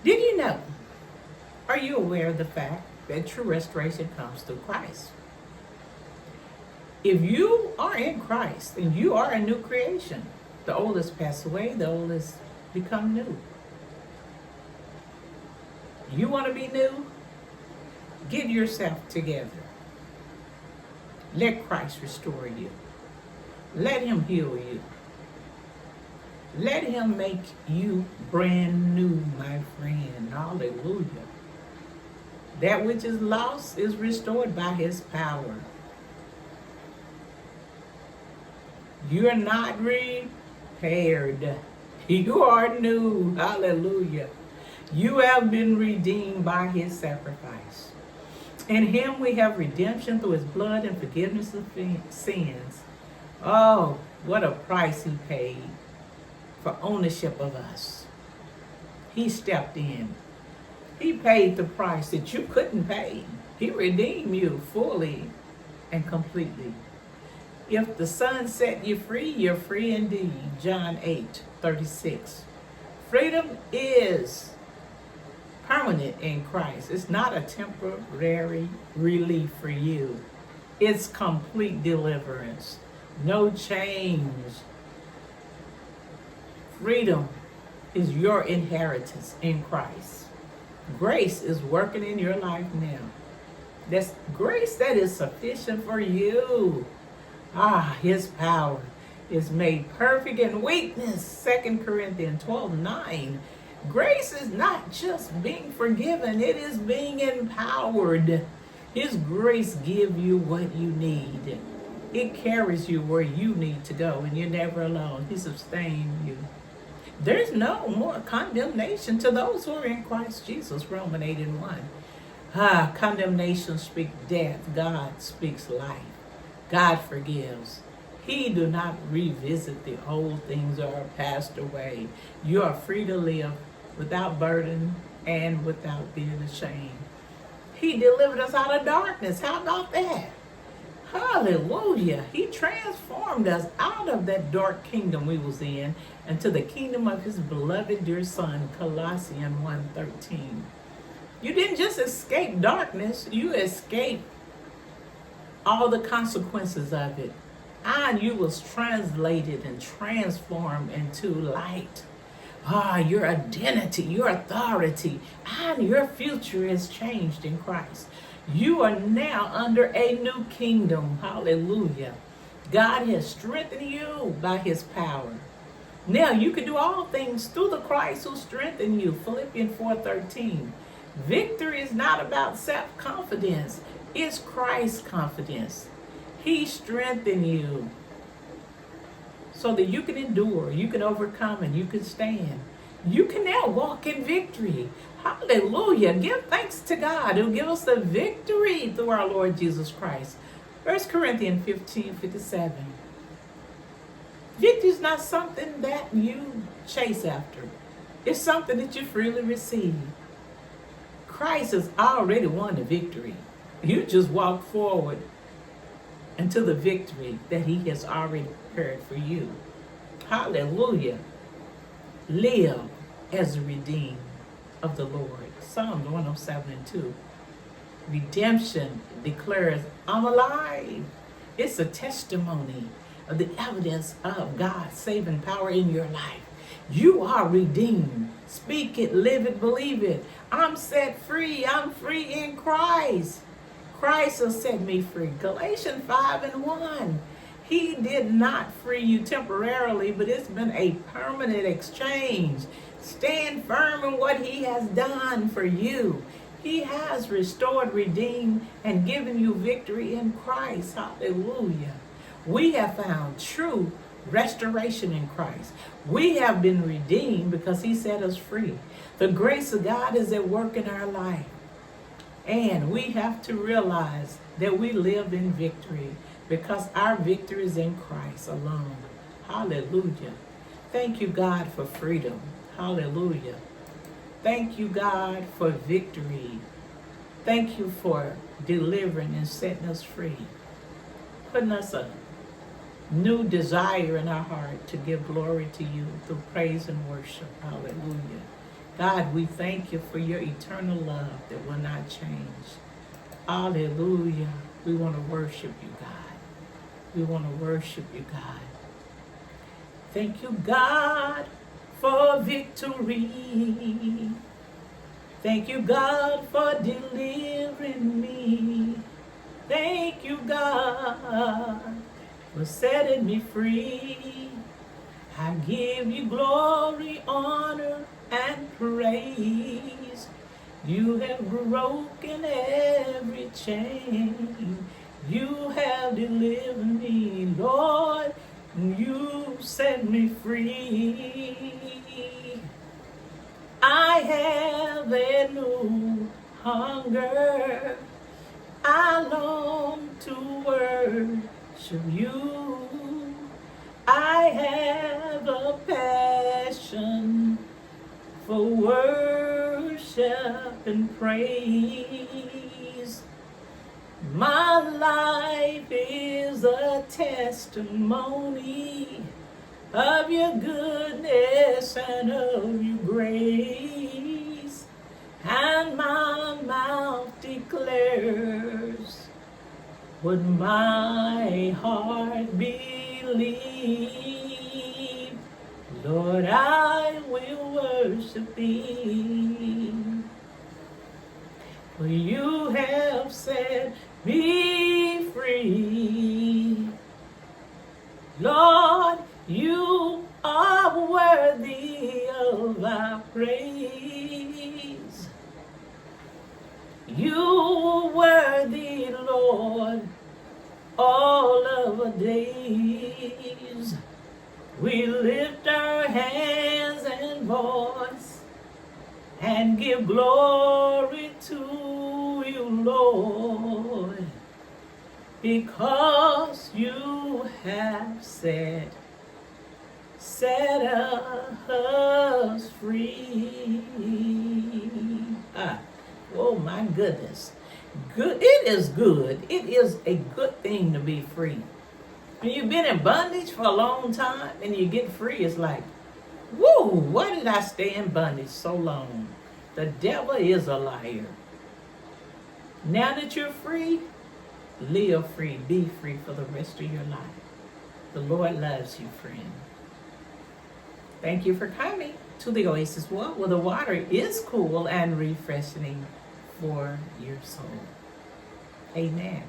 Did you know? Are you aware of the fact that true restoration comes through Christ? If you are in Christ and you are a new creation, the old has passed away, the old has become new. You want to be new? Get yourself together. Let Christ restore you. Let him heal you. Let him make you brand new, my friend. Hallelujah. That which is lost is restored by his power. You're not repaired. You are new. Hallelujah. You have been redeemed by his sacrifice. In him we have redemption through his blood and forgiveness of sins. Oh, what a price he paid for ownership of us. He stepped in. He paid the price that you couldn't pay. He redeemed you fully and completely. If the Son set you free, you're free indeed. John 8:36. Freedom is permanent in Christ. It's not a temporary relief for you. It's complete deliverance. No change. Freedom is your inheritance in Christ. Grace is working in your life now. That's grace that is sufficient for you. His power is made perfect in weakness. 2 Corinthians 12:9. Grace is not just being forgiven, it is being empowered. His grace gives you what you need. It carries you where you need to go, and you're never alone. He sustains you. There's no more condemnation to those who are in Christ Jesus. Romans 8:1. Condemnation speaks death. God speaks life. God forgives. He do not revisit the old things that are passed away. You are free to live without burden and without being ashamed. He delivered us out of darkness. How about that? Hallelujah. He transformed us out of that dark kingdom we was in into the kingdom of his beloved dear son, Colossians 1:13. You didn't just escape darkness, you escaped all the consequences of it. And you was translated and transformed into light. Your identity, your authority, and your future is changed in Christ. You are now under a new kingdom. Hallelujah. God has strengthened you by his power. Now you can do all things through the Christ who strengthened you. Philippians 4:13. Victory is not about self-confidence. It's Christ's confidence. He strengthened you so that you can endure, you can overcome, and you can stand. You can now walk in victory. Hallelujah. Give thanks to God who gives us the victory through our Lord Jesus Christ. 1 Corinthians 15:57. Victory is not something that you chase after. It's something that you freely receive. Christ has already won the victory. You just walk forward into the victory that he has already prepared for you. Hallelujah. Live as the redeemed of the Lord. Psalm 107:2. Redemption declares, I'm alive. It's a testimony of the evidence of God's saving power in your life. You are redeemed. Speak it, live it, believe it. I'm set free. I'm free in Christ. Christ has set me free. Galatians 5:1. He did not free you temporarily, but it's been a permanent exchange. Stand firm in what he has done for you. He has restored, redeemed, and given you victory in Christ. Hallelujah. We have found true restoration in Christ. We have been redeemed because he set us free. The grace of God is at work in our life. And we have to realize that we live in victory because our victory is in Christ alone. Hallelujah. Thank you, God, for freedom. Hallelujah. Thank you, God, for victory. Thank you for delivering and setting us free. Putting us a new desire in our heart to give glory to you through praise and worship. Hallelujah. God, we thank you for your eternal love that will not change. Hallelujah. We want to worship you, God. We want to worship you, God. Thank you, God, for victory. Thank you, God, for delivering me. Thank you, God, for setting me free. I give you glory, honor, and praise. You have broken every chain. You have delivered me, Lord. You set me free. I have a new hunger. I long to worship you. I have a passion for worship and praise. My life is a testimony of your goodness and of your grace. And my mouth declares what my heart believes. Lord, I will worship thee. For you have set me free. Lord, you are worthy of our praise. You are worthy, Lord, all of our days. We lift our hands and voice and give glory to you, Lord, because you have set us free. Oh my goodness. Good. It is good. It is a good thing to be free. When you've been in bondage for a long time and you get free, it's like, whoa, why did I stay in bondage so long? The devil is a liar. Now that you're free, live free, be free for the rest of your life. The Lord loves you, friend. Thank you for coming to the Oasis Well, where the water is cool and refreshing for your soul. Amen.